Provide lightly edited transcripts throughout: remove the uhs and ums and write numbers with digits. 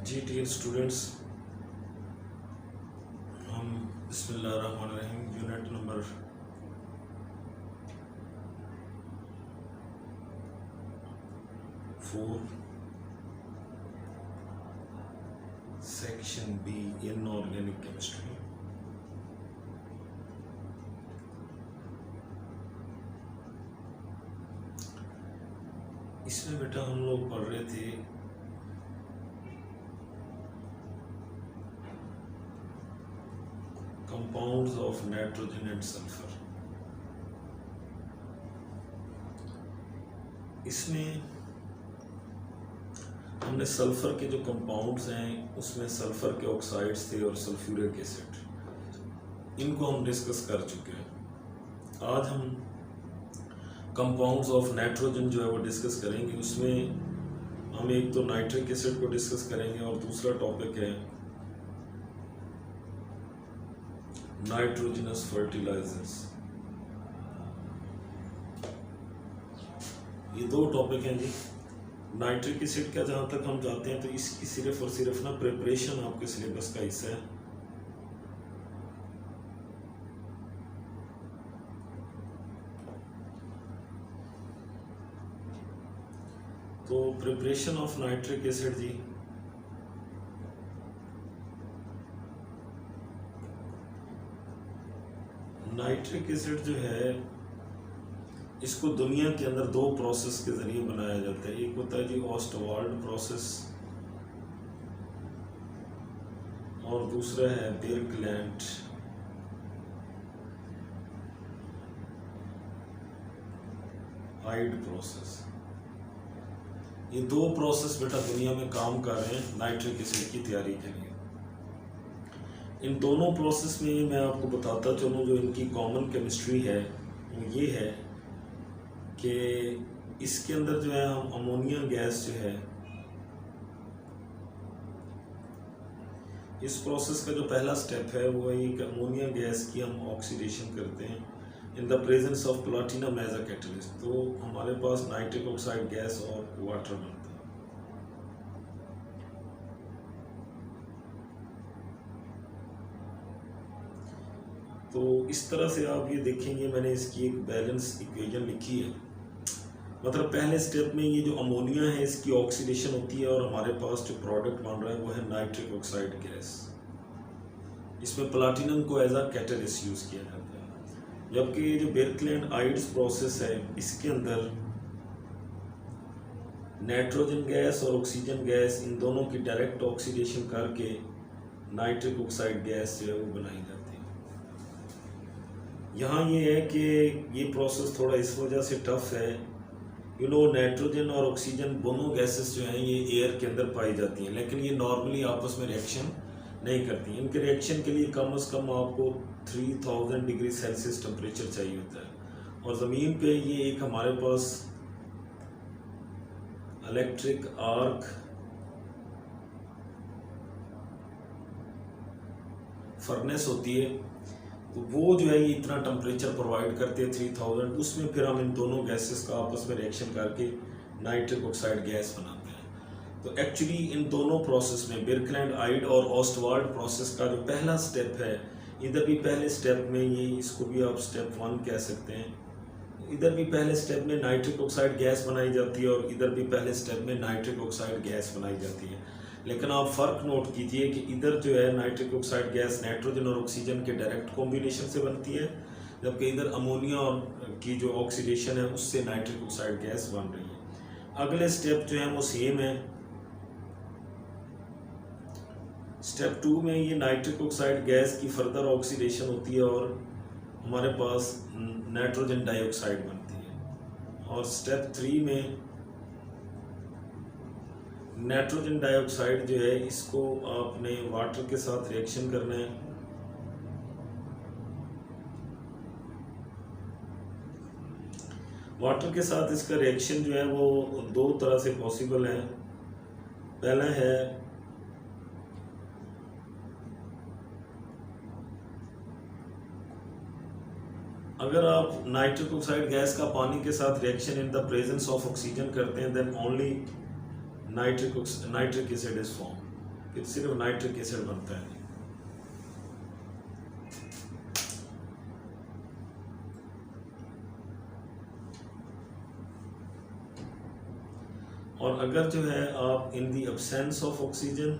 जी dear students, हम बिस्मिल्लाहिर्रहमानिर्रहीम unit number 4 section B inorganic chemistry इसमें बेटा हम लोग पढ़ रहे थे compounds of nitrogen and sulphur. इसमें हमने सल्फर के जो कंपाउंड्स हैं उसमें सल्फर के ऑक्साइड्स थे और सल्फ्यूरिक एसिड, इनको हम डिस्कस कर चुके हैं। आज हम कंपाउंड्स ऑफ नाइट्रोजन जो है वो डिस्कस करेंगे। उसमें हम एक तो नाइट्रिक एसिड को डिस्कस करेंगे और दूसरा टॉपिक है नाइट्रोजनस फर्टिलाइजर्स। ये दो टॉपिक हैं जी। नाइट्रिक एसिड का जहाँ तक हम जाते हैं तो इसकी सिर्फ और सिर्फ ना प्रिपरेशन आपके सिलेबस का हिस्सा है। तो प्रिपरेशन ऑफ नाइट्रिक एसिड जी, नाइट्रिक एसिड जो है इसको दुनिया के अंदर दो प्रोसेस के जरिए बनाया जाता है। एक होता है जी ऑस्टवाल्ड प्रोसेस और दूसरा है बिर्कलैंड हाइड प्रोसेस। ये दो प्रोसेस बेटा दुनिया में काम कर रहे हैं नाइट्रिक एसिड की तैयारी के लिए। इन दोनों प्रोसेस में मैं आपको बताता चलूँ, जो इनकी कॉमन केमिस्ट्री है वो ये है कि इसके अंदर जो है हम अमोनिया गैस जो है, इस प्रोसेस का जो पहला स्टेप है वो है कि अमोनिया गैस की हम ऑक्सीडेशन करते हैं in the presence of platinum as a catalyst. तो हमारे पास नाइट्रिक ऑक्साइड गैस और वाटर बनता है। तो इस तरह से आप ये देखेंगे, मैंने इसकी एक बैलेंस इक्वेशन लिखी है। मतलब पहले स्टेप में ये जो अमोनिया है इसकी ऑक्सीडेशन होती है और हमारे पास जो प्रोडक्ट बन रहा है वो है नाइट्रिक ऑक्साइड गैस। इसमें प्लाटिनम को एज अ कैटलिस्ट यूज किया जाता है। जबकि ये जो बिर्कलैंड आइड्स प्रोसेस है इसके अंदर नाइट्रोजन गैस और ऑक्सीजन गैस इन दोनों की डायरेक्ट ऑक्सीडेशन करके नाइट्रिक ऑक्साइड गैस जो है वो बनाई जाती है। यहाँ ये है कि ये प्रोसेस थोड़ा इस वजह से टफ है, नाइट्रोजन और ऑक्सीजन दोनों गैसेस जो हैं ये एयर के अंदर पाई जाती हैं, लेकिन ये नॉर्मली आपस में रिएक्शन नहीं करती। इनके रिएक्शन के लिए कम से कम आपको 3000 डिग्री सेल्सियस टेम्परेचर चाहिए होता है। और ज़मीन पे ये एक हमारे पास इलेक्ट्रिक आर्क फर्नेस होती है, तो वो जो है ये इतना टेम्परेचर प्रोवाइड करते हैं 3000। उसमें फिर हम इन दोनों गैसेस का आपस में रिएक्शन करके नाइट्रिक ऑक्साइड गैस बनाते हैं। तो एक्चुअली इन दोनों प्रोसेस में बिर्कलैंड आइड और ऑस्टवाल्ड प्रोसेस का जो पहला स्टेप है, इधर भी पहले स्टेप में ये, इसको भी आप स्टेप 1 कह सकते हैं, इधर भी पहले स्टेप में नाइट्रिक ऑक्साइड गैस बनाई जाती है और इधर भी पहले स्टेप में नाइट्रिक ऑक्साइड गैस बनाई जाती है। लेकिन आप फ़र्क नोट कीजिए कि इधर जो है नाइट्रिक ऑक्साइड गैस नाइट्रोजन और ऑक्सीजन के डायरेक्ट कॉम्बिनेशन से बनती है, जबकि इधर अमोनिया और की जो ऑक्सीडेशन है उससे नाइट्रिक ऑक्साइड गैस बन रही है। अगले स्टेप जो है वो सेम है। स्टेप 2 में ये नाइट्रिक ऑक्साइड गैस की फर्दर ऑक्सीडेशन होती है और हमारे पास नाइट्रोजन डाइऑक्साइड बनती है। और स्टेप 3 में नाइट्रोजन डाइऑक्साइड जो है इसको आपने वाटर के साथ रिएक्शन करना है। वाटर के साथ इसका रिएक्शन जो है वो दो तरह से पॉसिबल है। पहला है अगर आप नाइट्रिक ऑक्साइड गैस का पानी के साथ reaction in the presence of oxygen करते हैं, then only nitric acid is form. फिर सिर्फ नाइट्रिक एसिड बनता है। और अगर जो है आप in the absence of oxygen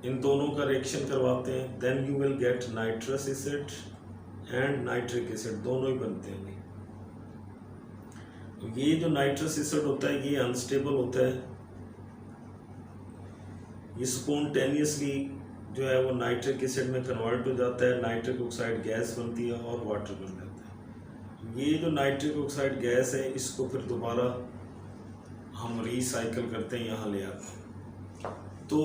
इन दोनों का रिएक्शन करवाते हैं, then you will get nitrous acid and nitric acid, दोनों ही बनते हैं। ये जो नाइट्रस एसिड होता है ये अनस्टेबल होता है, ये स्पॉन्टेनियसली जो है वो नाइट्रिक एसिड में कन्वर्ट हो जाता है, नाइट्रिक ऑक्साइड गैस बनती है और वाटर बन जाता है। ये जो नाइट्रिक ऑक्साइड गैस है इसको फिर दोबारा हम रिसाइकल करते हैं, यहाँ ले आते हैं। तो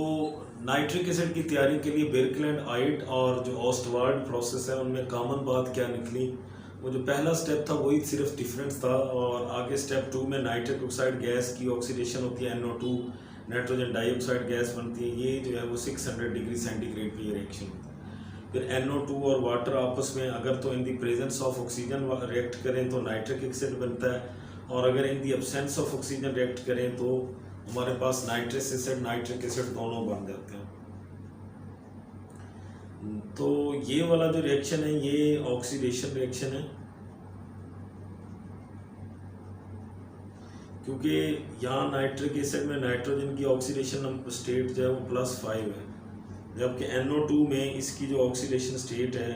नाइट्रिक एसिड की तैयारी के लिए बेरकलैंड आइट और जो ऑस्टवार्ड प्रोसेस है उनमें कॉमन बात क्या निकली, वो जो पहला स्टेप था वही सिर्फ डिफरेंस था। और आगे स्टेप 2 में नाइट्रिक ऑक्साइड गैस की ऑक्सीडेशन होती है, NO2 नाइट्रोजन डाइऑक्साइड गैस बनती है, ये जो है वो 600 डिग्री सेंटीग्रेड पे ये रिएक्शन होता है। फिर NO2 और वाटर आपस में अगर तो in the presence of oxygen react करें तो नाइट्रिक एसिड बनता है, और अगर in the absence of oxygen react करें तो हमारे पास नाइट्रस एसिड नाइट्रिक एसिड दोनों बन जाते हैं। तो ये वाला जो रिएक्शन है ये ऑक्सीडेशन रिएक्शन है, क्योंकि यहाँ नाइट्रिक एसिड में नाइट्रोजन की ऑक्सीडेशन स्टेट जो है वो +5 है, जबकि NO2 में इसकी जो ऑक्सीडेशन स्टेट है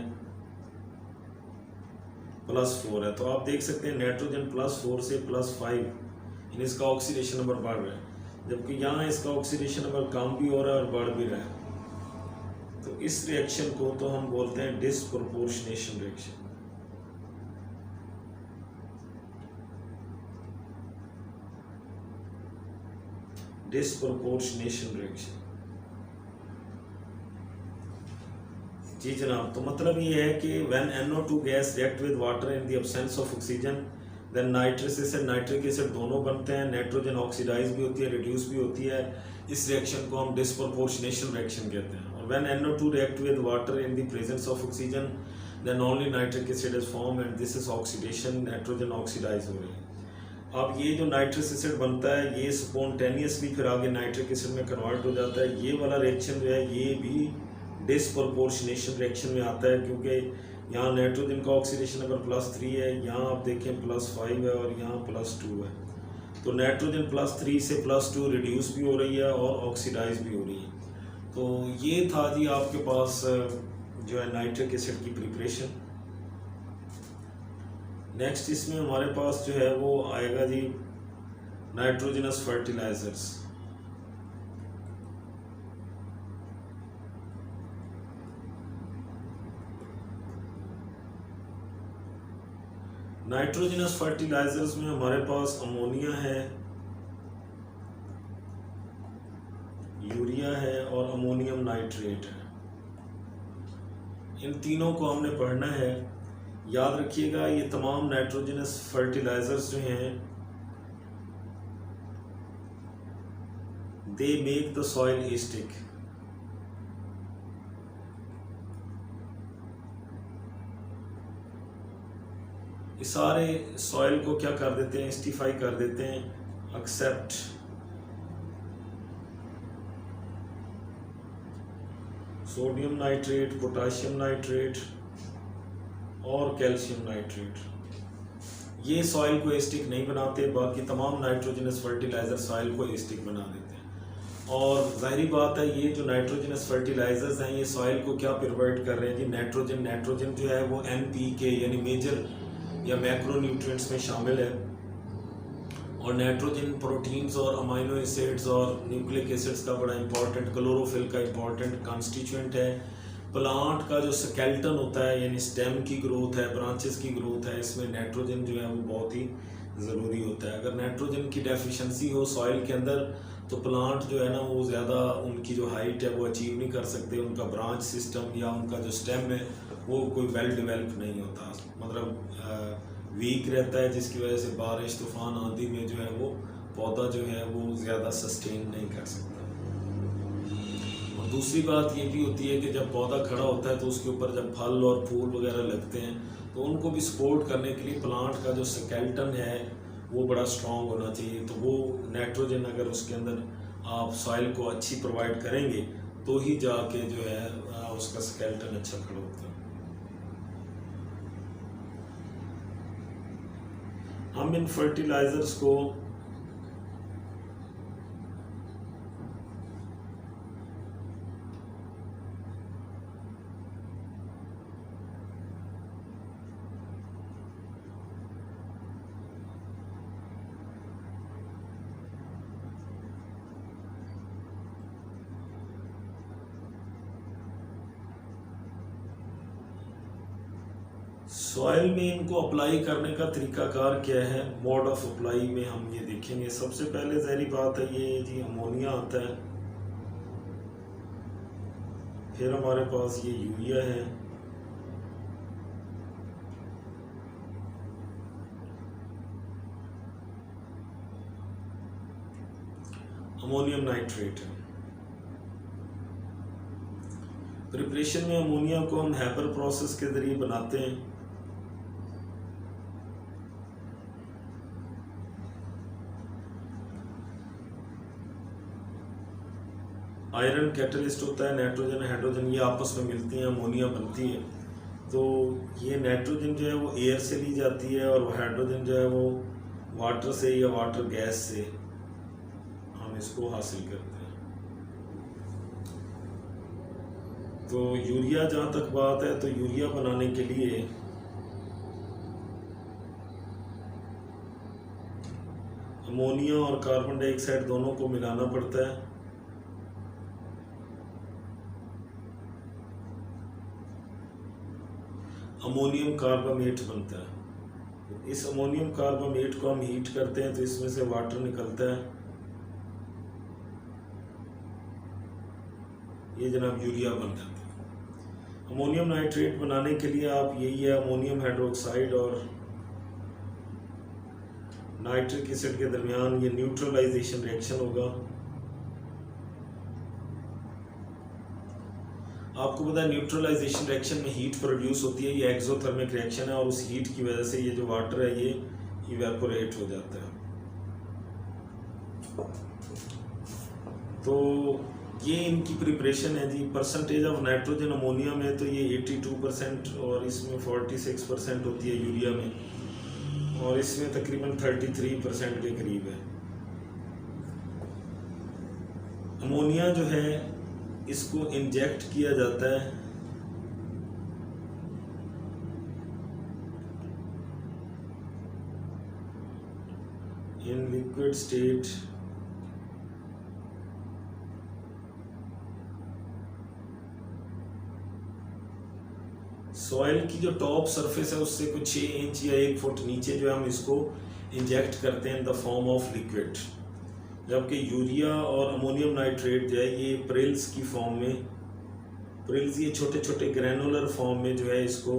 +4 है। तो आप देख सकते हैं नाइट्रोजन +4 से +5 इसका ऑक्सीडेशन नंबर बढ़ रहा है, जबकि यहाँ इसका ऑक्सीडेशन नंबर कम भी हो रहा है और बढ़ भी रहा है। तो इस रिएक्शन को तो हम बोलते हैं डिस्प्रोपोर्शनेशन रिएक्शन। डिस्प्रोपोर्शनेशन रिएक्शन जी जनाब। तो मतलब ये है कि when NO2 gas react with water in the absence of oxygen then nitrous acid nitric acid दोनों बनते हैं, नाइट्रोजन ऑक्सीडाइज भी होती है, रिड्यूस भी होती है। इस रिएक्शन को हम डिस्प्रोपोर्शनेशन रिएक्शन कहते हैं। और when NO2 react with water in the presence of oxygen then only nitric acid is form and this is oxidation, nitrogen oxidise हो रही है। अब ये जो नाइट्रस एसिड बनता है ये स्पॉन्टेनियसली फिर आगे नाइट्रिक एसिड में कन्वर्ट हो जाता है। ये वाला रिएक्शन जो है ये भी डिस्प्रोपोर्शनेशन रिएक्शन में आता है, क्योंकि यहाँ नाइट्रोजन का ऑक्सीडेशन नंबर +3 है, यहाँ आप देखें +5 है और यहाँ +2 है। तो नाइट्रोजन +3 से +2 रिड्यूस भी हो रही है और ऑक्सीडाइज भी हो रही है। तो ये था जी आपके पास जो है नाइट्रिक एसिड की प्रिपरेशन। नेक्स्ट इसमें हमारे पास जो है वो आएगा जी नाइट्रोजनस फर्टिलाइजर्स। नाइट्रोजनस फर्टिलाइजर्स में हमारे पास अमोनिया है, यूरिया है और अमोनियम नाइट्रेट है। इन तीनों को हमने पढ़ना है। याद रखिएगा ये तमाम नाइट्रोजनस फर्टिलाइजर्स जो हैं they make the soil acidic. ये सारे सॉइल को क्या कर देते हैं, एसिडिफाई कर देते हैं, except sodium nitrate, potassium nitrate और कैल्शियम नाइट्रेट। ये सॉइल को एसिडिक नहीं बनाते, बाकी तमाम नाइट्रोजनस फर्टिलाइजर सॉइल को एसिडिक बना देते हैं। और जाहिर बात है ये जो नाइट्रोजनस फर्टिलाइजर्स हैं ये सॉइल को क्या प्रोवाइड कर रहे हैं जी, नाइट्रोजन जो है वो NPK यानी मेजर या मैक्रो न्यूट्रिएंट्स में शामिल है। और नाइट्रोजन प्रोटीन्स और अमाइनो एसिड्स और न्यूक्लिक एसिड्स का बड़ा इंपॉर्टेंट, क्लोरोफिल का इंपॉर्टेंट कॉन्स्टिट्यूएंट है। प्लांट का जो स्केलेटन होता है यानी स्टेम की ग्रोथ है, ब्रांचेस की ग्रोथ है, इसमें नाइट्रोजन जो है वो बहुत ही ज़रूरी होता है। अगर नाइट्रोजन की डेफिशिएंसी हो सॉइल के अंदर तो प्लांट जो है ना वो ज़्यादा उनकी जो हाइट है वो अचीव नहीं कर सकते, उनका ब्रांच सिस्टम या उनका जो स्टेम है वो कोई वेल डेवलप नहीं होता, मतलब वीक रहता है, जिसकी वजह से बारिश तूफान आंधी में जो है वो पौधा जो है वो ज़्यादा सस्टेन नहीं कर सकता। और दूसरी बात ये भी होती है कि जब पौधा खड़ा होता है तो उसके ऊपर जब फल और फूल वगैरह लगते हैं तो उनको भी सपोर्ट करने के लिए प्लांट का जो स्केलेटन है वो बड़ा स्ट्रॉन्ग होना चाहिए। तो वो नाइट्रोजन अगर उसके अंदर आप सॉइल को अच्छी प्रोवाइड करेंगे तो ही जाके जो है उसका स्केलेटन अच्छा खड़ा होता है। हम इन फर्टिलाइजर्स को सॉइल में इनको अप्लाई करने का तरीकाकार क्या है, मोड ऑफ अप्लाई में हम ये देखेंगे। सबसे पहले ज़ाहिर बात है ये जी अमोनिया आता है, फिर हमारे पास ये यूरिया है, अमोनियम नाइट्रेट है। प्रिपरेशन में अमोनिया को हम हैपर प्रोसेस के ज़रिए बनाते हैं। आयरन कैटलिस्ट होता है, नाइट्रोजन हाइड्रोजन ये आपस में मिलती हैं, अमोनिया बनती है। तो ये नाइट्रोजन जो है वो एयर से ली जाती है और हाइड्रोजन जो है वो वाटर से या वाटर गैस से हम इसको हासिल करते हैं। तो यूरिया जहाँ तक बात है, तो यूरिया बनाने के लिए अमोनिया और कार्बन डाइऑक्साइड दोनों को मिलाना पड़ता है। अमोनियम कार्बामेट बनता है। इस अमोनियम कार्बामेट को हम हीट करते हैं तो इसमें से वाटर निकलता है, ये जनाब यूरिया बन जाता है। अमोनियम नाइट्रेट बनाने के लिए आप यही है, अमोनियम हाइड्रोक्साइड और नाइट्रिक एसिड के दरमियान ये न्यूट्रलाइजेशन रिएक्शन होगा। आपको पता है न्यूट्रलाइजेशन रिएक्शन में हीट प्रोड्यूस होती है, ये एक्सोथर्मिक रिएक्शन है और उस हीट की वजह से ये जो वाटर है ये इवेपोरेट हो जाता है। तो ये इनकी प्रिपरेशन है जी। परसेंटेज ऑफ नाइट्रोजन अमोनिया में तो ये 82% और इसमें 46% होती है यूरिया में, और इसमें तकरीबन 33% के करीब है। अमोनिया जो है इसको इंजेक्ट किया जाता है इन लिक्विड स्टेट सॉइल की जो टॉप सरफेस है उससे कुछ 6 इंच या 1 फुट नीचे जो है हम इसको इंजेक्ट करते हैं in the form of liquid. जबकि यूरिया और अमोनियम नाइट्रेट जो है ये प्रिल्स की फॉर्म में, प्रिल्स ये छोटे छोटे ग्रैनुलर फॉर्म में जो है इसको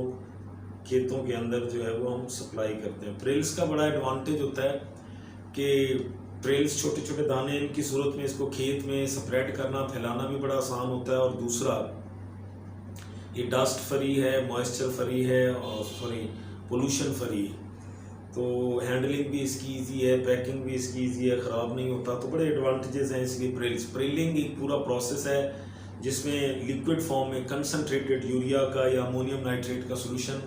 खेतों के अंदर जो है वो हम सप्लाई करते हैं। प्रिल्स का बड़ा एडवांटेज होता है कि प्रिल्स छोटे छोटे दाने इनकी सूरत में इसको खेत में स्प्रेड करना फैलाना भी बड़ा आसान होता है, और दूसरा ये डस्ट फ्री है, मॉइस्चर फ्री है और पोल्यूशन फ्री, तो हैंडलिंग भी इसकी इजी है, पैकिंग भी इसकी इजी है, ख़राब नहीं होता। तो बड़े एडवांटेजेस हैं इसलिए प्रिल्स। प्रिलिंग एक पूरा प्रोसेस है जिसमें लिक्विड फॉर्म में कंसनट्रेटेड यूरिया का या अमोनियम नाइट्रेट का सोल्यूशन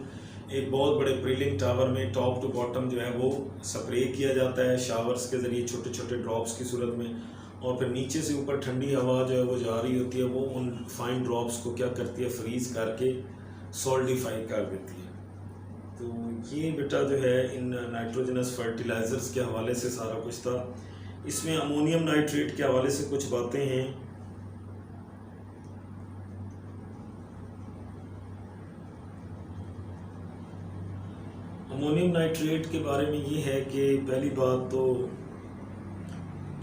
एक बहुत बड़े प्रिलिंग टावर में टॉप टू बॉटम जो है वो स्प्रे किया जाता है शावर्स के ज़रिए छोटे छोटे ड्रॉप्स की सूरत में, और फिर नीचे से ऊपर ठंडी हवा जो है वो जा रही होती है, वो उन फाइन ड्रॉप्स को क्या करती है, फ्रीज करके सॉल्डिफाई कर देती है। तो ये बेटा जो है इन नाइट्रोजनस फर्टिलाइज़र्स के हवाले से सारा कुछ था। इसमें अमोनियम नाइट्रेट के हवाले से कुछ बातें हैं। अमोनियम नाइट्रेट के बारे में ये है कि पहली बात तो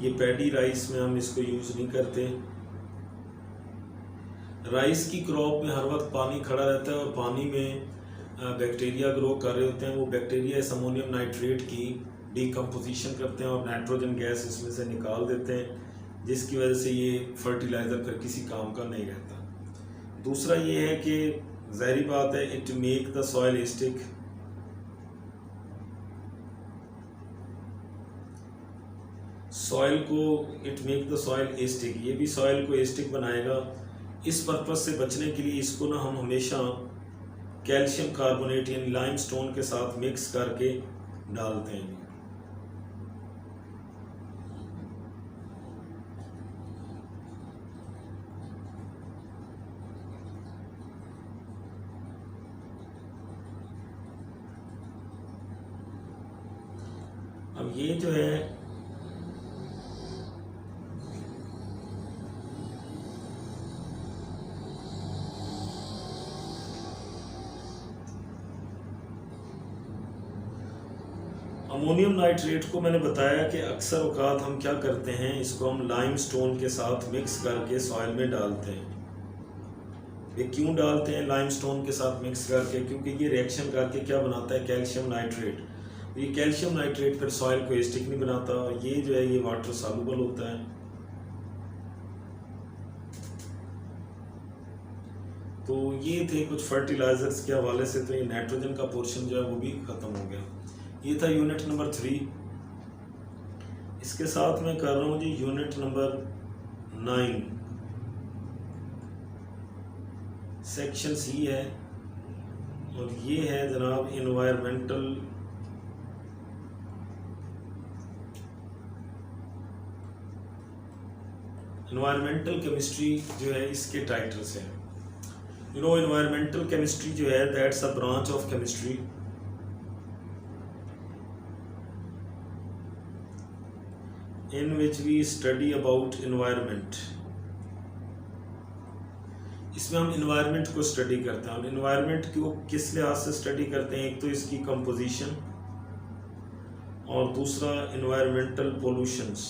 ये पैडी राइस में हम इसको यूज़ नहीं करते। राइस की क्रॉप में हर वक्त पानी खड़ा रहता है और पानी में बैक्टीरिया ग्रो कर रहे होते हैं। वो बैक्टीरिया इस अमोनियम नाइट्रेट की डीकम्पोजिशन करते हैं और नाइट्रोजन गैस इसमें से निकाल देते हैं, जिसकी वजह से ये फर्टिलाइज़र फिर किसी काम का नहीं रहता। दूसरा ये है कि ज़ाहिर बात है it make the soil acidic, soil को it make the soil acidic, ये भी सॉइल को एस्टिक बनाएगा। इस पर्पस से बचने के लिए इसको ना हम हमेशा कैल्शियम कार्बोनेट यानी लाइमस्टोन के साथ मिक्स करके डालते हैं। अब ये जो है अमोनियम नाइट्रेट को मैंने बताया कि अक्सर औकात हम क्या करते हैं, इसको हम लाइमस्टोन के साथ मिक्स करके सॉइल में डालते हैं। ये क्यों डालते हैं लाइमस्टोन के साथ मिक्स करके? क्योंकि ये रिएक्शन करके क्या बनाता है, कैल्शियम नाइट्रेट। ये कैल्शियम नाइट्रेट फिर सॉइल को एस्टिक नहीं बनाता, ये जो है ये वाटर सॉल्युबल होता है। तो ये थे कुछ फर्टिलाइजर्स के हवाले से। तो ये नाइट्रोजन का पोर्शन जो है वो भी ख़त्म हो गया। ये था यूनिट नंबर 3। इसके साथ मैं कर रहा हूँ जी यूनिट नंबर 9, सेक्शन सी है, और ये है जनाब इन्वायरमेंटल केमिस्ट्री जो है इसके टाइटल से। इन्वायरमेंटल केमिस्ट्री जो है that's a branch of chemistry in which we study about environment। इसमें हम environment को स्टडी करते हैं। और environment को किस लिहाज से स्टडी करते हैं? एक तो इसकी कंपोजिशन और दूसरा environmental pollutions।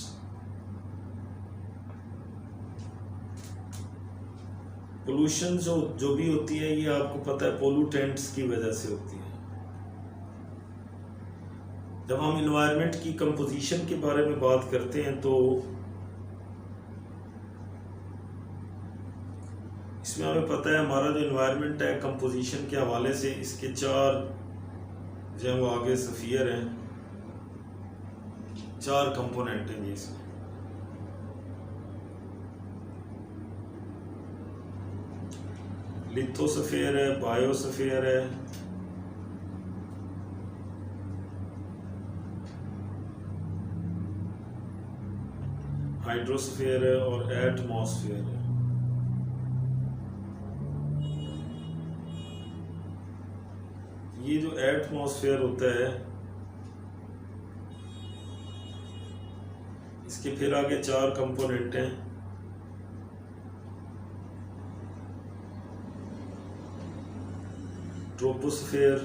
पोल्यूशन जो भी होती है ये आपको पता है पोल्यूटेंट्स की वजह से होती है। जब हम इन्वायरमेंट की कंपोजिशन के बारे में बात करते हैं तो इसमें हमें पता है हमारा जो इन्वायरमेंट है कंपोजिशन के हवाले से इसके 4 जो है वो आगे सफियर हैं, 4 कंपोनेंट हैं इसमें। लिथोस्फीयर है, बायोस्फीयर है, हाइड्रोस्फीयर है और एटमॉस्फेयर है। ये जो एटमॉस्फेयर होता है इसके फिर आगे 4 कंपोनेंट हैं। Troposphere,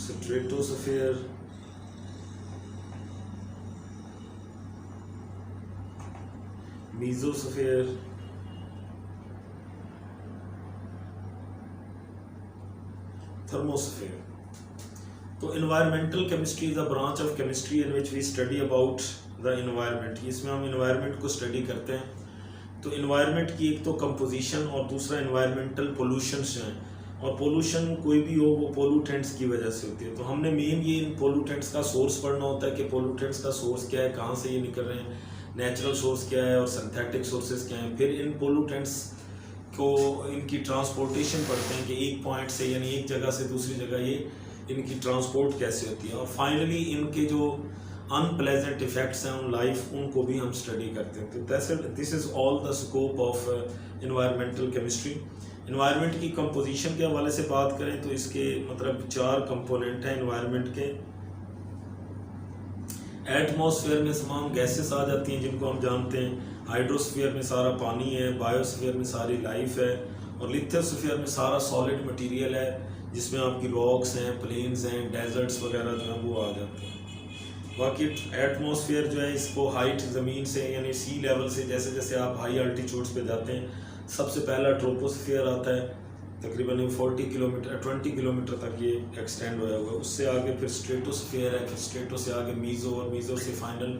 stratosphere, mesosphere, thermosphere. तो environmental chemistry is a branch of chemistry in which we study about the environment. इसमें हम इन्वायरमेंट को स्टडी करते हैं। तो इन्वायरमेंट की एक तो कंपोजिशन और दूसरा इन्वायरमेंटल पोल्यूशंस हैं। और पोल्यूशन कोई भी हो वो पोल्यूटेंट्स की वजह से होती है। तो हमने मेन ये इन पोल्यूटेंट्स का सोर्स पढ़ना होता है कि पोल्यूटेंट्स का सोर्स क्या है, कहाँ से ये निकल रहे हैं, नेचुरल सोर्स क्या है और सिंथेटिक सोर्सेज क्या हैं। फिर इन पोल्यूटेंट्स को इनकी ट्रांसपोर्टेशन पढ़ते हैं कि एक पॉइंट से यानी एक जगह से दूसरी जगह ये इनकी ट्रांसपोर्ट कैसे होती है। और फाइनली इनके जो अनप्लेजेंट इफेक्ट्स हैं ऑन लाइफ उनको भी हम स्टडी करते हैं। तो this is all the scope of environmental chemistry. Environment की कंपोजिशन के हवाले से बात करें तो इसके मतलब 4 कंपोनेंट हैं इन्वायरमेंट के। एटमॉस्फेयर में तमाम गैसेस आ जाती हैं जिनको हम जानते हैं। हाइड्रोस्फीयर में सारा पानी है, बायोस्फीयर में सारी लाइफ है, और लिथोस्फीयर में सारा सॉलिड मटेरियल है जिसमें आपकी रॉक्स हैं, प्लेन्स हैं, डेजर्ट्स वगैरह जो हैं वो आ जाते हैं। बाकी एटमॉस्फेयर जो है इसको हाइट ज़मीन से यानी सी लेवल से जैसे जैसे आप हाई अल्टीट्यूड्स पे जाते हैं सबसे पहला ट्रोपोस्फीयर आता है, तकरीबन 20 किलोमीटर तक ये एक्सटेंड होया हुआ है। उससे आगे फिर स्ट्रेटोस्फीयर है, फिर स्ट्रेटो से आगे मीज़ो, और मीज़ो से फाइनल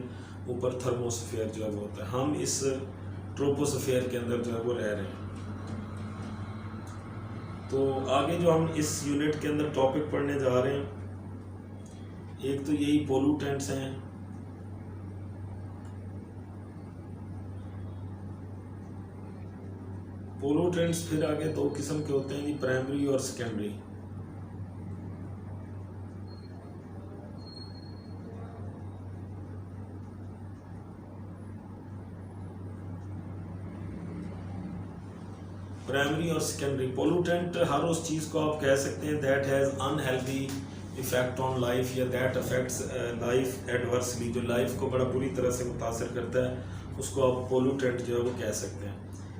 ऊपर थर्मोस्फीयर जो है वो होता है। हम इस ट्रोपोस्फीयर के अंदर जो है वो रह रहे हैं। तो आगे जो हम इस यूनिट के अंदर टॉपिक पढ़ने जा रहे हैं एक तो यही पोल्यूटेंट्स हैं, पोल्यूटेंट्स फिर आगे दो किस्म के होते हैं जी, प्राइमरी और सेकेंडरी। प्राइमरी और सेकेंडरी पोल्यूटेंट हर उस चीज़ को आप कह सकते हैं that has unhealthy effect on life, या दैट अफेक्ट्स लाइफ एडवर्सली, जो लाइफ को बड़ा बुरी तरह से मुतासर करता है, उसको आप पोल्यूटेंट जो है वो कह सकते हैं।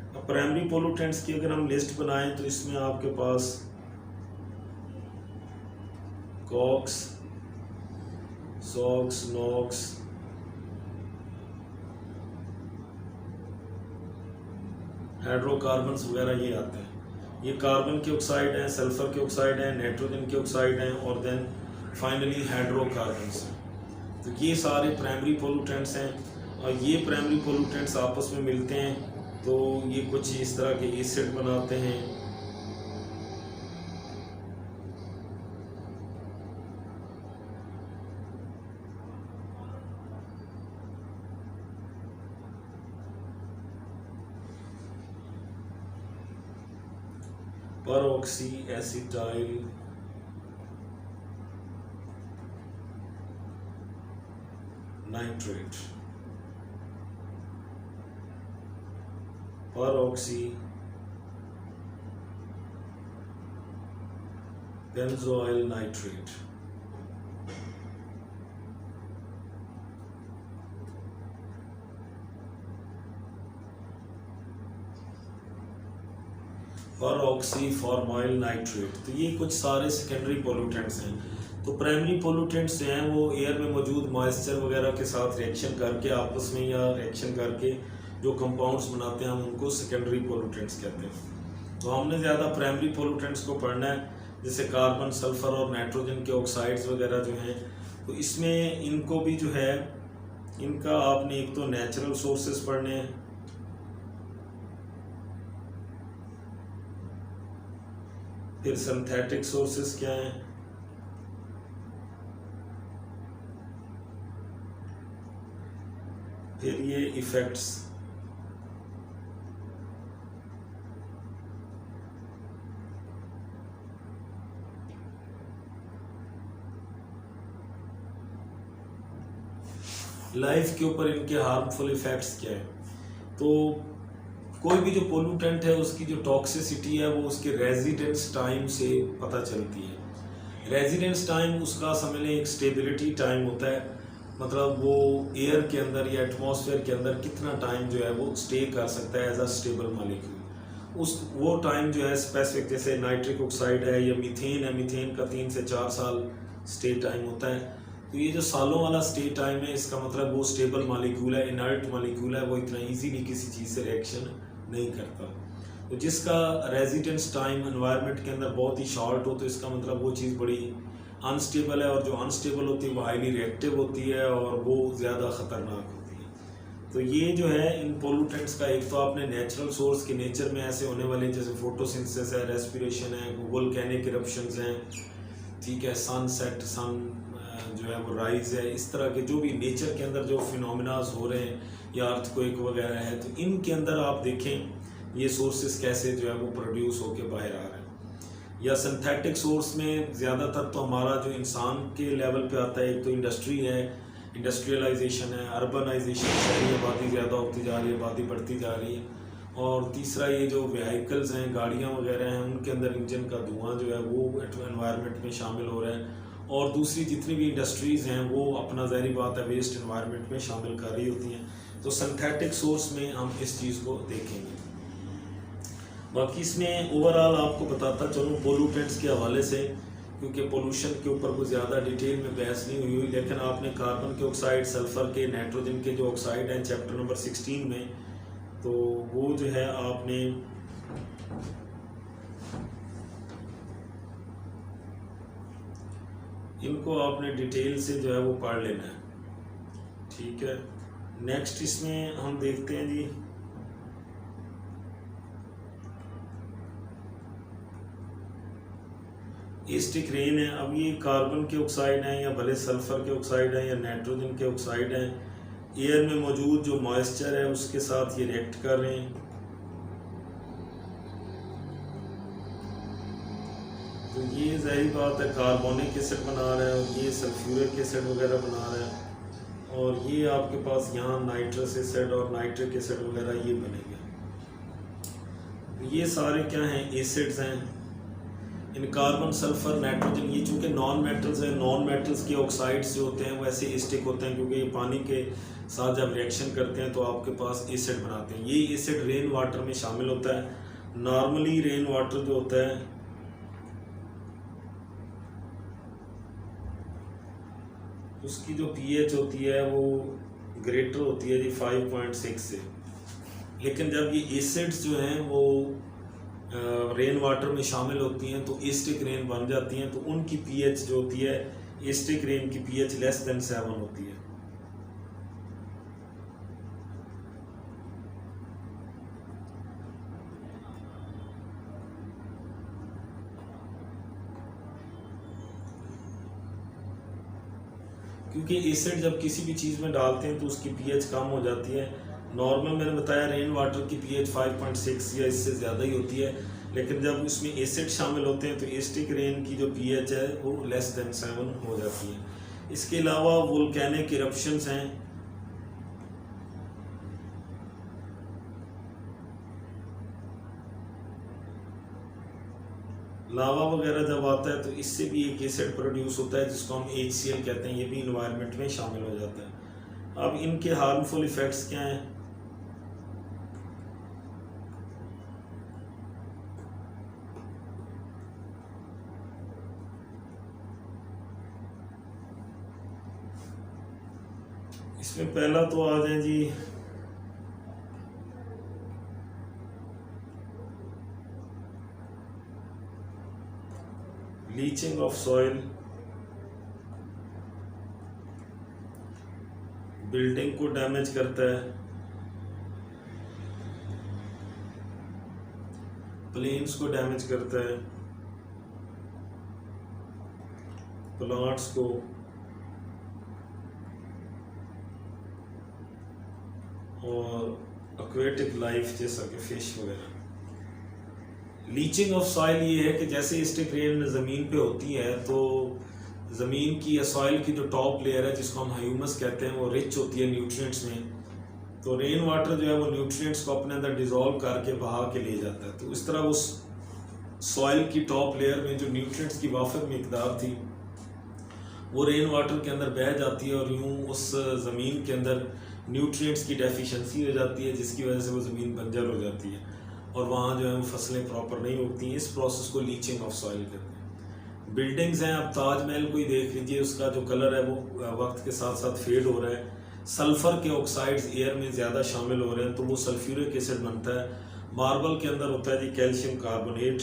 अब प्राइमरी पोल्यूटेंट्स की अगर हम लिस्ट बनाएं तो इसमें आपके पास कॉक्स, सॉक्स, नॉक्स, हाइड्रोकार्बन्स वगैरह ये आते हैं। ये कार्बन के ऑक्साइड हैं, सल्फर के ऑक्साइड हैं, नाइट्रोजन के ऑक्साइड हैं, और देन फाइनली हाइड्रोकार्बन्स हैं। तो ये सारे प्राइमरी पोल्यूटेंट्स हैं, और ये प्राइमरी पोल्यूटेंट्स आपस में मिलते हैं तो ये कुछ इस तरह के एसिड बनाते हैं। परऑक्सी acetyl nitrate, परऑक्सी benzoyl nitrate. परऑक्सी formyl nitrate. तो ये कुछ सारे सेकेंडरी पोल्यूटेंट्स हैं। तो प्राइमरी पोल्यूटेंट्स जो हैं वो एयर में मौजूद मॉइस्चर वगैरह के साथ रिएक्शन करके आपस में, या रिएक्शन करके जो कंपाउंड्स बनाते हैं, हम उनको सेकेंडरी पोल्यूटेंट्स कहते हैं। तो हमने ज़्यादा प्राइमरी पोल्यूटेंट्स को पढ़ना है, जैसे कार्बन, सल्फर और नाइट्रोजन के ऑक्साइड्स वगैरह जो हैं। तो इसमें इनको भी जो है, इनका आपने एक तो नेचुरल सोर्सेज पढ़ने हैं, फिर सिंथेटिक सोर्सेज क्या हैं, फिर ये इफेक्ट्स, लाइफ के ऊपर इनके हार्मफुल इफेक्ट्स क्या है। तो कोई भी जो पोल्यूटेंट है उसकी जो टॉक्सिसिटी है वो उसके रेजिडेंस टाइम से पता चलती है। रेजिडेंस टाइम उसका समझ लें एक स्टेबिलिटी टाइम होता है, मतलब वो एयर के अंदर या एटमॉस्फेयर के अंदर कितना टाइम जो है वो स्टे कर सकता है एज अ स्टेबल मॉलिक्यूल। उस वो टाइम जो है स्पेसिफिक, जैसे नाइट्रिक ऑक्साइड है या मीथेन है, मीथेन का 3 से 4 साल स्टे टाइम होता है। तो ये जो सालों वाला स्टे टाइम है, इसका मतलब वो स्टेबल मॉलिक्यूल है, इनर्ट मॉलिक्यूल है, वो इतना इजीली किसी चीज़ से रिएक्शन नहीं करता। तो जिसका रेजिडेंस टाइम एनवायरनमेंट के अंदर बहुत ही शॉर्ट हो, तो इसका मतलब वो चीज़ बड़ी अनस्टेबल है, और जो अनस्टेबल होती है वो हाईली रिएक्टिव होती है और वो ज़्यादा ख़तरनाक होती है। तो ये जो है इन पोल्यूटेंट्स का, एक तो आपने नेचुरल सोर्स के नेचर में ऐसे होने वाले, जैसे फोटोसिंथेसिस है, रेस्पिरेशन है, वोल्केनिक इरप्शंस हैं, ठीक है, सनसेट, सन जो है वो राइज है, इस तरह के जो भी नेचर के अंदर जो फिनोमिनाज हो रहे हैं, या अर्थक्वेक वगैरह है, तो इनके अंदर आप देखें ये सोर्सेस कैसे जो है वो प्रोड्यूस होके बाहर आ रहे हैं। या सिंथेटिक सोर्स में ज़्यादातर तो हमारा जो इंसान के लेवल पे आता है, एक तो इंडस्ट्री है, इंडस्ट्रियलाइजेशन है, अर्बनाइजेशन, शहरी आबादी ज़्यादा होती जा रही है, आबादी बढ़ती जा रही है, और तीसरा ये जो व्हीकल्स हैं, गाड़ियाँ वगैरह हैं, उनके अंदर इंजन का धुआं जो है वो एनवायरनमेंट में शामिल हो रहा है, और दूसरी जितनी भी इंडस्ट्रीज़ हैं वो अपना ज़ाहिर बात है वेस्ट एनवायरनमेंट में शामिल कर रही होती हैं। तो सिंथेटिक सोर्स में हम इस चीज़ को देखेंगे। बाकी इसमें ओवरऑल आपको बताता चलूँ पोल्यूटेंट्स के हवाले से, क्योंकि पोल्यूशन के ऊपर कोई ज़्यादा डिटेल में बहस नहीं हुई, लेकिन आपने कार्बन के ऑक्साइड, सल्फ़र के, नाइट्रोजन के जो ऑक्साइड हैं चैप्टर नंबर 16 में, तो वो जो है आपने इनको आपने डिटेल से जो है वो पढ़ लेना है, ठीक है। नेक्स्ट इसमें हम देखते हैं जी एसिटिक रेन है। अब ये कार्बन के ऑक्साइड हैं या भले सल्फर के ऑक्साइड हैं या नाइट्रोजन के ऑक्साइड हैं, एयर में मौजूद जो मॉइस्चर है उसके साथ ये रिएक्ट कर रहे हैं। तो ये ज़ाहिर बात है कार्बोनिक एसिड बना रहा है और ये सल्फ्यूरिक एसिड वगैरह बना रहा है, और ये आपके पास यहाँ नाइट्रस एसिड और नाइट्रिक एसिड वगैरह ये बनेंगे। ये सारे क्या हैं, एसिड्स हैं। इन कार्बन, सल्फर, नाइट्रोजन, ये चूँकि नॉन मेटल्स हैं, नॉन मेटल्स के ऑक्साइड्स जो होते हैं वो ऐसे एसिडिक होते हैं क्योंकि ये पानी के साथ जब रिएक्शन करते हैं तो आपके पास एसिड बनाते हैं। ये एसिड रेन वाटर में शामिल होता है। नॉर्मली रेन वाटर जो होता है उसकी जो पीएच होती है वो ग्रेटर होती है जी 5.6 से, लेकिन जब ये एसिड्स जो हैं वो रेन वाटर में शामिल होती हैं तो एसिडिक रेन बन जाती हैं, तो उनकी पीएच जो होती है, एसिडिक रेन की पीएच लेस देन 7 होती है। क्योंकि एसिड जब किसी भी चीज़ में डालते हैं तो उसकी पीएच कम हो जाती है। नॉर्मल मैंने बताया रेन वाटर की पीएच 5.6 या इससे ज़्यादा ही होती है, लेकिन जब उसमें एसिड शामिल होते हैं तो एसिडिक रेन की जो पीएच है वो लेस देन 7 हो जाती है। इसके अलावा वोल्केनिक इरप्शंस हैं। लावा वगैरह जब आता है तो इससे भी एक एसिड प्रोड्यूस होता है जिसको हम HCl कहते हैं, ये भी इन्वायरमेंट में शामिल हो जाता है। अब इनके हार्मफुल इफ़ेक्ट्स क्या हैं? इसमें पहला तो आ जाए जी लीचिंग ऑफ सॉइल, बिल्डिंग को डैमेज करता है, प्लेन्स को डैमेज करता है, प्लांट्स को, और एक्वेटिक लाइफ जैसा कि फिश वगैरह। लीचिंग ऑफ सॉइल ये है कि जैसे एसिडिक रेन ज़मीन पे होती है तो ज़मीन की या सॉइल की जो टॉप लेयर है जिसको हम ह्यूमस कहते हैं वो रिच होती है न्यूट्रिएंट्स में, तो रेन वाटर जो है वो न्यूट्रिएंट्स को अपने अंदर डिज़ोल्व करके बहा के ले जाता है। तो इस तरह उस सॉइल की टॉप लेयर में जो न्यूट्रिएंट्स की वाफिर मिकदार थी वो रेन वाटर के अंदर बह जाती है और यूँ उस ज़मीन के अंदर न्यूट्रिएंट्स की डेफिशिएंसी हो जाती है जिसकी वजह से वो ज़मीन बंजर हो जाती है और वहाँ जो है वो फसलें प्रॉपर नहीं उगती हैं। इस प्रोसेस को लीचिंग ऑफ सॉइल कहते हैं। बिल्डिंग्स हैं, आप ताजमहल को ही देख लीजिए, उसका जो कलर है वो वक्त के साथ साथ फेड हो रहा है। सल्फ़र के ऑक्साइड्स एयर में ज़्यादा शामिल हो रहे हैं तो वो सल्फ्यूरिक एसिड बनता है। मार्बल के अंदर होता है जी कैल्शियम कार्बोनेट,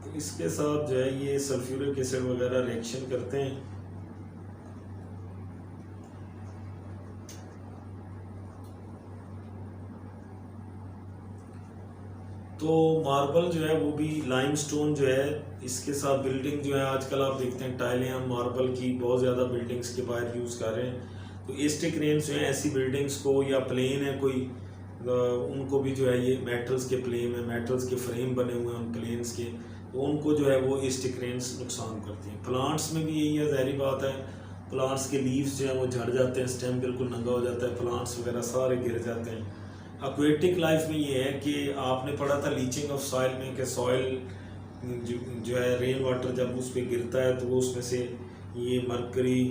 तो इसके साथ जो है ये सल्फ्यूरिक एसिड वगैरह रिएक्शन करते हैं। तो मार्बल जो है वो भी लाइमस्टोन जो है इसके साथ बिल्डिंग जो है आजकल आप देखते हैं टाइलें हम मार्बल की बहुत ज़्यादा बिल्डिंग्स के बाहर यूज़ कर रहे हैं। तो एसिडिक रेन्स जो है ऐसी बिल्डिंग्स को, या प्लेन है कोई, उनको भी जो है ये मेटल्स के प्लेन है, मेटल्स के फ्रेम बने हुए हैं उन प्लेन्स के, तो उनको जो है वो एसिडिक रेन्स नुकसान करती हैं। प्लांट्स में भी यही है, ज़ाहिर बात है, प्लांट्स के लीव्स जो है वो झड़ जाते हैं, स्टेम बिल्कुल नंगा हो जाता है, प्लांट्स वगैरह सारे गिर जाते हैं। एक्वेटिक लाइफ में ये है कि आपने पढ़ा था लीचिंग ऑफ सॉइल में कि सॉइल जो है रेन वाटर जब उस पर गिरता है तो वो उसमें से ये मरकरी,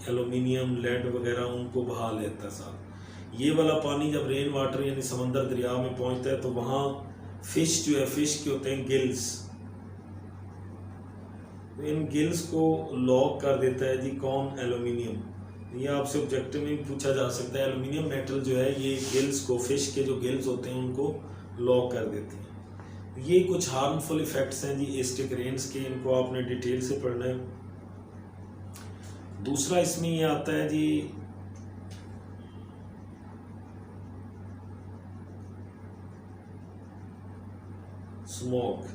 एलुमिनियम, लेड वगैरह उनको बहा लेता है साथ। ये वाला पानी जब रेन वाटर यानी समंदर दरिया में पहुंचता है तो वहाँ फिश जो है, फिश के होते हैं गिल्स, तो इन गिल्स को लॉक कर देता है जी कौन, एलुमिनियम। ये आपसे ऑब्जेक्टिव में पूछा जा सकता है, एलुमिनियम मेटल जो है ये गिल्स को, फिश के जो गिल्स होते हैं उनको लॉक कर देते हैं। ये कुछ हार्मफुल इफ़ेक्ट्स हैं जी एसिडिक रेन्स के, इनको आपने डिटेल से पढ़ना है। दूसरा इसमें ये आता है जी स्मॉग।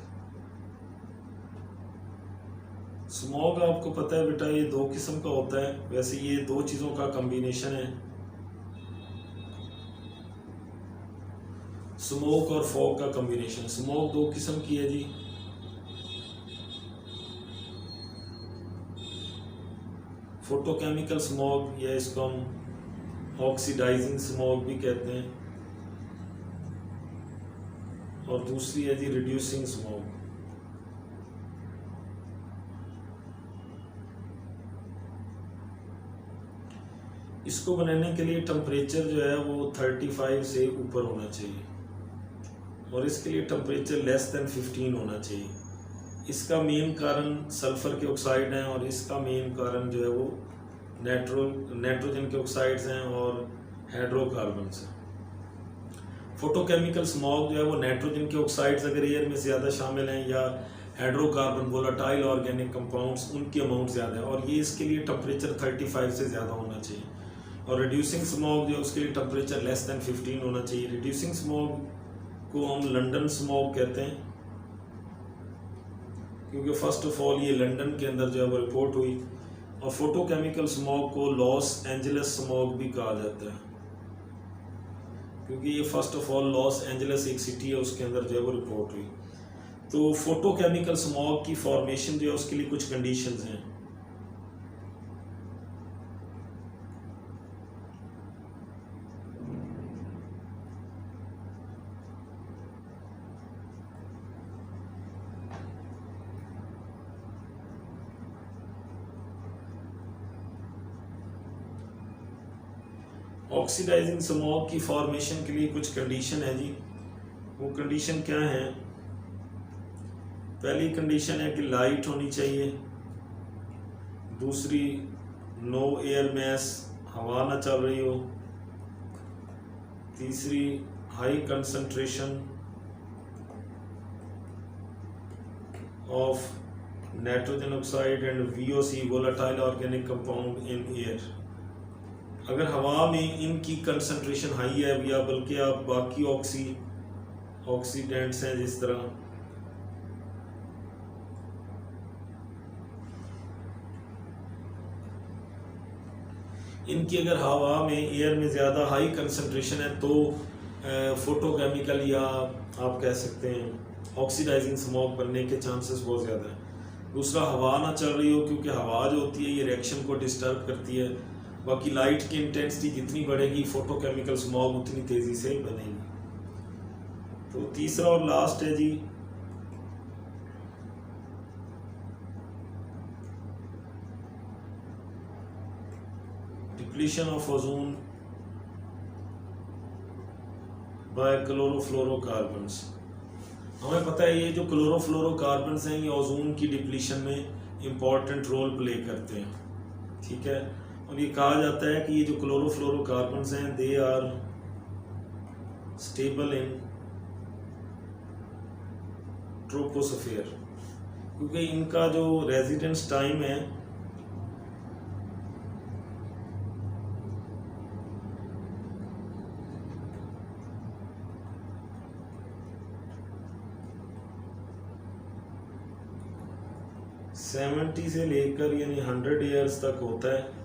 स्मॉग आपको पता है बेटा ये दो किस्म का होता है, वैसे ये दो चीज़ों का कॉम्बिनेशन है, स्मोक और फॉग का कॉम्बिनेशन। स्मोक दो किस्म की है जी, फोटोकेमिकल स्मॉग या इसको हम ऑक्सीडाइजिंग स्मॉग भी कहते हैं, और दूसरी है जी रिड्यूसिंग स्मॉग। इसको बनाने के लिए टेम्परेचर जो है वो 35 से ऊपर होना चाहिए, और इसके लिए टेम्परेचर लेस देन 15 होना चाहिए। इसका मेन कारण सल्फर के ऑक्साइड हैं, और इसका मेन कारण जो है वो नाइट्रोजन के ऑक्साइड्स हैं और हाइड्रोकार्बन्स हैं। फोटोकेमिकल स्मॉग जो है वो नाइट्रोजन के ऑक्साइड्स अगर एयर में ज़्यादा शामिल हैं या हाइड्रोकार्बन वोलेटाइल ऑर्गेनिक कंपाउंड्स उनकी अमाउंट ज़्यादा है, और ये इसके लिए टेम्परेचर 35 से ज़्यादा होना चाहिए। और रिड्यूसिंग स्मॉग जो है उसके लिए टेम्परेचर लेस देन 15 होना चाहिए। रिड्यूसिंग स्मॉग को हम लंदन स्मॉग कहते हैं, क्योंकि फर्स्ट ऑफ ऑल ये लंदन के अंदर जो है वो रिपोर्ट हुई। और फोटोकेमिकल स्मॉग को लॉस एंजल्स स्मॉग भी कहा जाता है, क्योंकि ये first of all Los Angeles एक सिटी है उसके अंदर जो है वो रिपोर्ट हुई। तो फोटोकेमिकल स्मॉग की फॉर्मेशन जो है उसके लिए कुछ कंडीशंस हैं। ऑक्सीडाइजिंग स्मॉग की फॉर्मेशन के लिए कुछ कंडीशन है जी। वो कंडीशन क्या है? पहली कंडीशन है कि लाइट होनी चाहिए, दूसरी नो एयर मैस, हवा ना चल रही हो, तीसरी high concentration of nitrogen oxide and VOC volatile organic compound in air. अगर हवा में इनकी कंसंट्रेशन हाई है या बल्कि आप बाकी ऑक्सीडेंट्स हैं जिस तरह इनकी अगर हवा में एयर में ज़्यादा हाई कंसंट्रेशन है तो फोटोकेमिकल या आप कह सकते हैं ऑक्सीडाइजिंग स्मॉग बनने के चांसेस बहुत ज़्यादा हैं। दूसरा हवा ना चल रही हो, क्योंकि हवा जो होती है ये रिएक्शन को डिस्टर्ब करती है। बाकी लाइट की इंटेंसिटी जितनी बढ़ेगी फोटोकेमिकल स्मॉग उतनी तेज़ी से बनेगी। तो तीसरा और लास्ट है जी depletion of ozone by chlorofluorocarbons. हमें पता है ये जो क्लोरोफ्लोरोकार्बन्स हैं ये ओजोन की डिप्लीशन में इम्पॉर्टेंट रोल प्ले करते हैं, ठीक है। और ये कहा जाता है कि ये जो क्लोरोफ्लोरोकार्बन्स हैं they are stable in troposphere, क्योंकि इनका जो रेजिडेंस टाइम है सेवेंटी से लेकर यानी 100 ईयर्स तक होता है।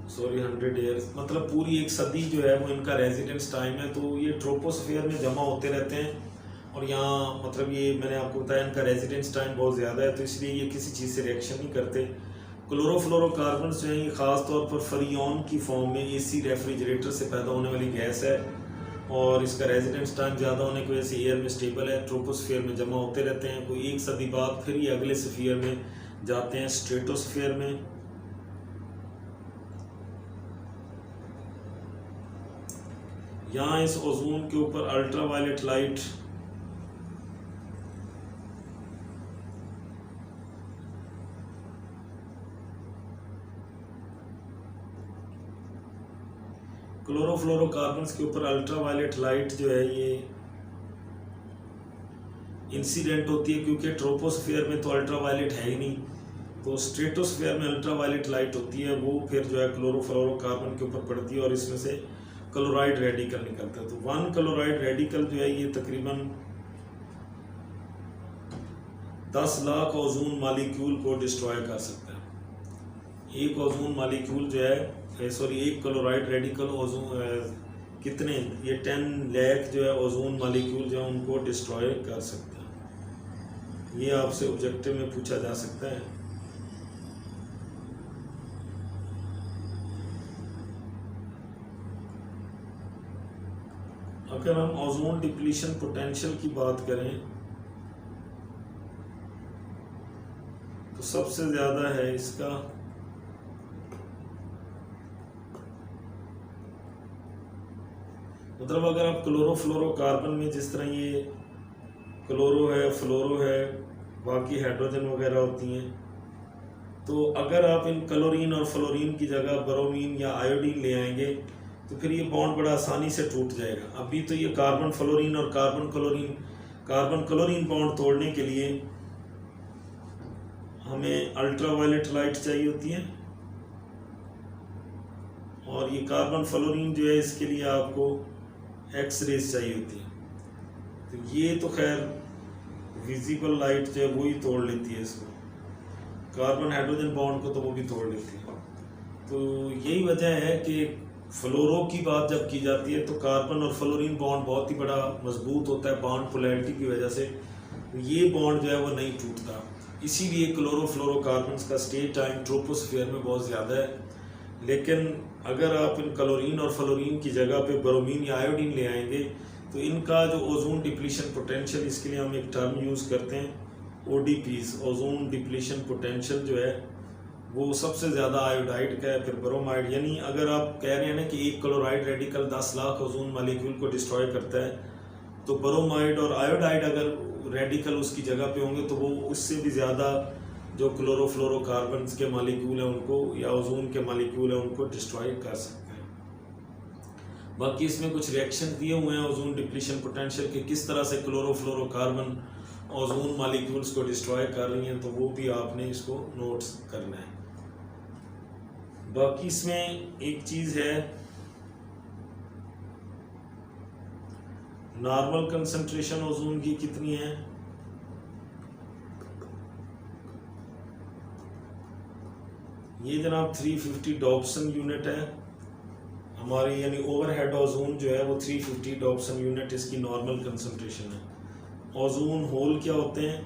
100 ईयर्स मतलब पूरी एक सदी जो है वो इनका रेजिडेंस टाइम है। तो ये ट्रोपोस्फीयर में जमा होते रहते हैं और यहाँ मतलब ये मैंने आपको बताया इनका रेजिडेंस टाइम बहुत ज़्यादा है, तो इसलिए ये किसी चीज़ से रिएक्शन नहीं करते। क्लोरोफ्लोरोकार्बन्स जो हैं ये ख़ास तौर पर फ्रीऑन की फॉर्म में AC रेफ्रिजरेटर से पैदा होने वाली गैस है और इसका रेजिडेंस टाइम ज़्यादा होने की वजह से एयर में स्टेबल है, ट्रोपोस्फीयर में जमा होते रहते हैं। कोई एक सदी बाद फिर ये अगले स्फीयर में जाते हैं, स्ट्रेटोस्फीयर में। यहाँ इस ओजोन के ऊपर अल्ट्रावायलेट लाइट क्लोरोफ्लोरोकार्बन्स के ऊपर अल्ट्रावायलेट लाइट जो है ये इंसिडेंट होती है, क्योंकि ट्रोपोस्फीयर में तो अल्ट्रावायलेट है ही नहीं, तो स्ट्रेटोस्फीयर में अल्ट्रावायलेट लाइट होती है, वो फिर जो है क्लोरोफ्लोरोकार्बन के ऊपर पड़ती है और इसमें से क्लोराइड रेडिकल निकलता है। तो 1 क्लोराइड रेडिकल जो है ये तकरीबन 10 लाख ओजोन मालिक्यूल को डिस्ट्रॉय कर सकता है। एक ओजोन मालिक्यूल जो है, सॉरी, एक क्लोराइड रेडिकल ओजोन कितने, ये 10 लाख जो है ओजोन मालिक्यूल जो है उनको डिस्ट्रॉय कर सकता है। ये आपसे ऑब्जेक्टिव में पूछा जा सकता है। अगर हम ओजोन डिप्लीशन पोटेंशियल की बात करें तो सबसे ज़्यादा है इसका मतलब अगर आप क्लोरोफ्लोरोकार्बन में जिस तरह ये क्लोरो है, फ्लोरो है, बाकी हाइड्रोजन वगैरह होती हैं, तो अगर आप इन क्लोरीन और फ्लोरीन की जगह ब्रोमीन या आयोडीन ले आएंगे तो फिर ये बॉन्ड बड़ा आसानी से टूट जाएगा। अभी तो ये कार्बन फ्लोरीन और कार्बन क्लोरीन बॉन्ड तोड़ने के लिए हमें अल्ट्रावायलेट लाइट चाहिए होती है, और ये कार्बन फ्लोरीन जो है इसके लिए आपको एक्स रेज चाहिए होती है। तो ये तो खैर विजिबल लाइट जो है वो ही तोड़ लेती है इसको, कार्बन हाइड्रोजन बॉन्ड को तो वो भी तोड़ लेती है। तो यही वजह है कि फ्लोरो की बात जब की जाती है तो कार्बन और फ्लोरीन बॉन्ड बहुत ही बड़ा मजबूत होता है बॉन्ड पोलैरिटी की वजह से, ये बॉन्ड जो है वो नहीं टूटता। इसीलिए क्लोरोफ्लोरोकार्बन्स का स्टे टाइम ट्रोपोस्फीयर में बहुत ज़्यादा है। लेकिन अगर आप इन क्लोरीन और फ्लोरीन की जगह पे ब्रोमीन या आयोडीन ले आएंगे तो इनका जो ओजोन डिप्लीशन पोटेंशियल, इसके लिए हम एक टर्म यूज़ करते हैं ODPs, ओजोन डिप्लीशन पोटेंशियल जो है वो सबसे ज़्यादा आयोडाइड का है, फिर ब्रोमाइड। यानी अगर आप कह रहे हैं ना कि एक chloride radical 10 lakh ozone molecule को डिस्ट्रॉय करता है, तो ब्रोमाइड और आयोडाइड अगर रेडिकल उसकी जगह पे होंगे तो वो उससे भी ज़्यादा जो क्लोरोफ्लोरोकार्बन्स के मालिक्यूल हैं उनको, या ओजोन के मालिक्यूल हैं उनको डिस्ट्रॉय कर सकते हैं। बाकी इसमें कुछ रिएक्शन दिए हुए हैं ओजोन डिप्लीशन पोटेंशियल के, किस तरह से क्लोरोफ्लोरोकार्बन ओजोन मालिक्यूल्स को डिस्ट्रॉय कर रही हैं, तो वो भी आपने इसको नोट्स करना है। बाकी इसमें एक चीज़ है, नॉर्मल कंसंट्रेशन ओजोन की कितनी है, ये जनाब 350 डॉप्सन यूनिट है हमारी, यानी ओवरहेड ओजोन जो है वो 350 डॉप्सन यूनिट इसकी नॉर्मल कंसंट्रेशन है। ओजोन होल क्या होते हैं?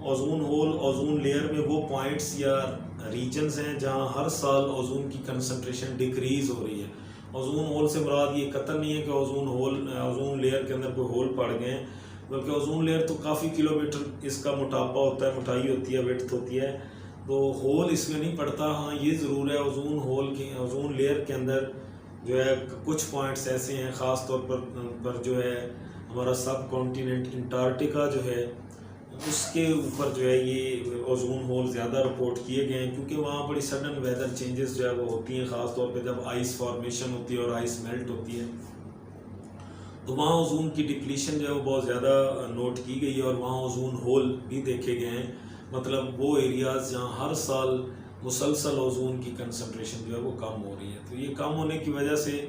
ओजोन होल ओजोन लेयर में वो पॉइंट्स या रीजन्स हैं जहां हर साल ओजोन की कंसंट्रेशन डिक्रीज हो रही है। ओजोन होल से मुराद ये कतई नहीं है कि ओजोन लेयर के अंदर कोई होल पड़ गए हैं, बल्कि ओजोन लेयर तो काफ़ी किलोमीटर इसका मोटापा होता है, मोटाई होती है, विड्थ होती है, तो होल इसमें नहीं पड़ता। हाँ, ये ज़रूर है ओजोन लेयर के अंदर जो है कुछ पॉइंट्स ऐसे हैं, ख़ास तौर पर जो है हमारा सब कॉन्टिनेंट अंटार्कटिका जो है उसके ऊपर जो है ये ओजोन होल ज़्यादा रिपोर्ट किए गए हैं, क्योंकि वहाँ बड़ी सडन वेदर चेंजेस जो है वो होती हैं, ख़ास तौर पे जब आइस फॉर्मेशन होती है और आइस मेल्ट होती है, तो वहाँ ओजोन की डिप्लीशन जो है वो बहुत ज़्यादा नोट की गई है, और वहाँ ओजोन होल भी देखे गए हैं। मतलब वो एरियाज़ जहाँ हर साल मुसलसल ओजोन की कंसंट्रेशन जो है वो कम हो रही है। तो ये कम होने की वजह से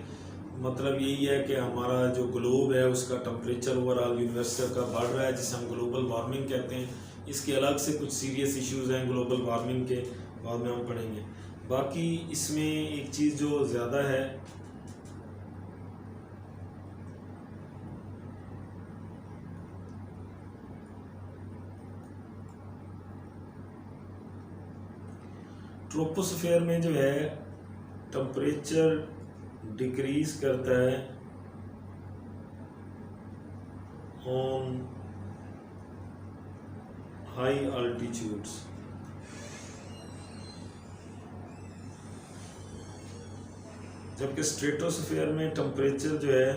मतलब यही है कि हमारा जो ग्लोब है उसका टेम्परेचर ओवरऑल यूनिवर्सल का बढ़ रहा है, जिसे हम ग्लोबल वार्मिंग कहते हैं। इसके अलग से कुछ सीरियस इश्यूज़ हैं ग्लोबल वार्मिंग के, बाद में हम पढ़ेंगे। बाकी इसमें एक चीज़ जो ज़्यादा है, ट्रोपोस्फेयर में जो है टेम्परेचर डिक्रीज करता है ऑन हाई अल्टीट्यूड्स, जबकि स्ट्रेटोस्फेयर में टेम्परेचर जो है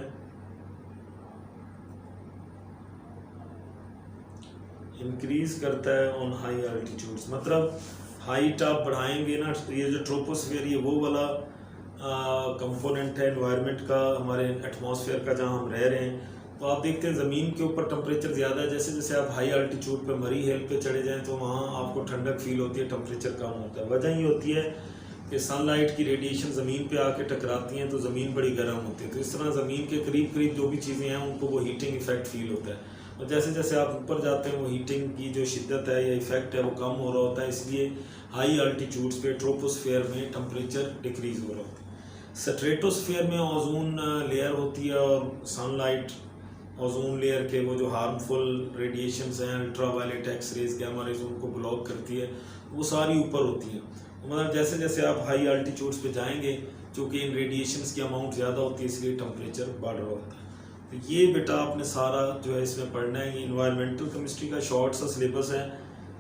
इंक्रीज करता है ऑन हाई अल्टीट्यूड्स। मतलब हाइट आप बढ़ाएंगे ना, ये जो ट्रोपोस्फेयर ये वो वाला कंपोनेंट है एनवायरनमेंट का, हमारे एटमॉस्फेयर का, जहाँ हम रह रहे हैं। तो आप देखते हैं ज़मीन के ऊपर टेम्परेचर ज़्यादा है, जैसे जैसे आप हाई अल्टीट्यूड पे मरी हिल पे चले जाएं तो वहाँ आपको ठंडक फील होती है, टेम्परेचर कम होता है। वजह ये होती है कि सनलाइट की रेडिएशन ज़मीन पे आके टकराती हैं तो ज़मीन बड़ी गर्म होती है, तो इस तरह ज़मीन के करीब करीब जो भी चीज़ें हैं उनको वो हीटिंग इफेक्ट फील होता है, और जैसे जैसे आप ऊपर जाते हैं वो हीटिंग की जो शिद्दत है या इफेक्ट है वो कम हो रहा होता है, इसलिए हाई अल्टीट्यूड्स पे ट्रोपोस्फेयर में टेम्परेचर डिक्रीज हो रहा होता है। स्ट्रेटोस्फेयर में ओजोन लेयर होती है और सनलाइट ओजोन लेयर के वो जो हार्मफुल रेडिएशंस हैं, अल्ट्रावायलेट एक्सरेज, गामा रेज, उनको ब्लॉक करती है, वो सारी ऊपर होती है। मतलब जैसे जैसे आप हाई अल्टीट्यूड्स पे जाएंगे, चूँकि इन रेडिएशंस की अमाउंट ज़्यादा होती है, इसलिए टेम्परेचर बढ़ रहा होता है। तो ये बेटा आपने सारा जो है इसमें पढ़ना है। ये इन्वायरमेंटल केमिस्ट्री का शॉर्ट सा सिलेबस है।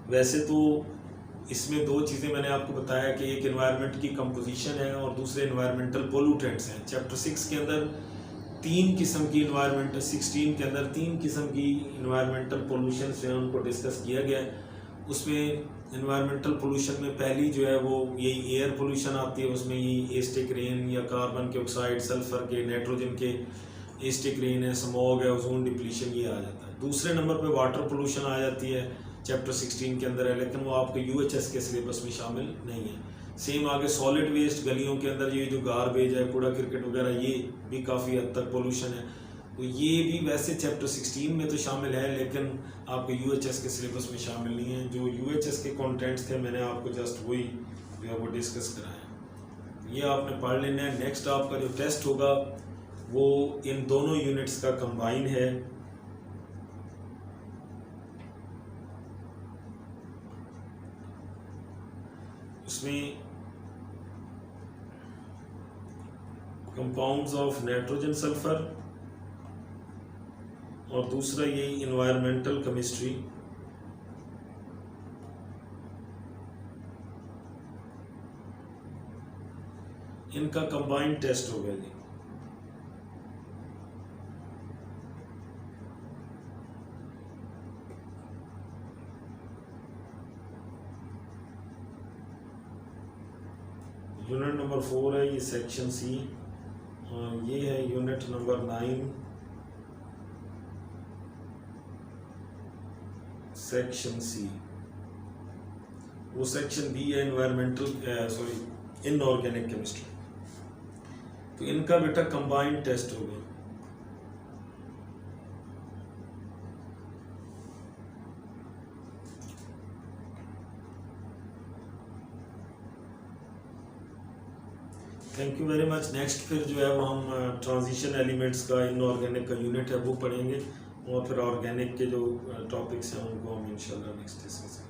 वैसे तो इसमें दो चीज़ें मैंने आपको बताया कि एक इन्वायरमेंट की कंपोजिशन है और दूसरे इन्वायरमेंटल पोल्यूटेंट्स हैं। चैप्टर 6 के अंदर 3 किस्म की इन्वायरमेंटल 16 के अंदर 3 किस्म की इन्वायरमेंटल पोल्यूशन जो है उनको डिस्कस किया गया है। उसमें इन्वायरमेंटल पोल्यूशन में पहली जो है वो यही एयर पोल्यूशन आती है। उसमें यही एस्टिक रेन या कार्बन के ऑक्साइड, सल्फर के, नाइट्रोजन के, एस्टिक रेन है, स्मॉग है, ओजोन डिप्लीशन, ये आ जाता है। दूसरे नंबर पे वाटर पोल्यूशन आ जाती है, चैप्टर 16 के अंदर है, लेकिन वो आपके यूएचएस के सिलेबस में शामिल नहीं है। सेम आगे सॉलिड वेस्ट, गलियों के अंदर ये जो गार्बेज है, कूड़ा क्रिकेट वगैरह, ये भी काफ़ी हद तक पोल्यूशन है। तो ये भी वैसे चैप्टर 16 में तो शामिल है, लेकिन आपके यूएचएस के सिलेबस में शामिल नहीं है। जो यूएचएस के कंटेंट्स थे मैंने आपको जस्ट वही जो है वो डिस्कस कराया। ये आपने पढ़ लेना है। नेक्स्ट आपका जो टेस्ट होगा वो इन दोनों यूनिट्स का कंबाइन है। उसमें कंपाउंड्स ऑफ नाइट्रोजन, सल्फर, और दूसरा यही इन्वायरमेंटल केमिस्ट्री। इनका कंबाइंड टेस्ट होगा जी। यूनिट नंबर 4 है ये, सेक्शन सी। ये है यूनिट नंबर 9, सेक्शन सी। वो सेक्शन बी है इन्वायरमेंटल इनऑर्गेनिक केमिस्ट्री। तो इनका बेटा कंबाइंड टेस्ट होगा। Thank you very much. Next फिर जो है वो हम ट्रांजिशन एलिमेंट्स का, इनऑर्गेनिक का यूनिट है वो पढ़ेंगे, और फिर ऑर्गेनिक के जो टॉपिक्स हैं उनको हम इंशाल्लाह नेक्स्ट डिस्कस करेंगे।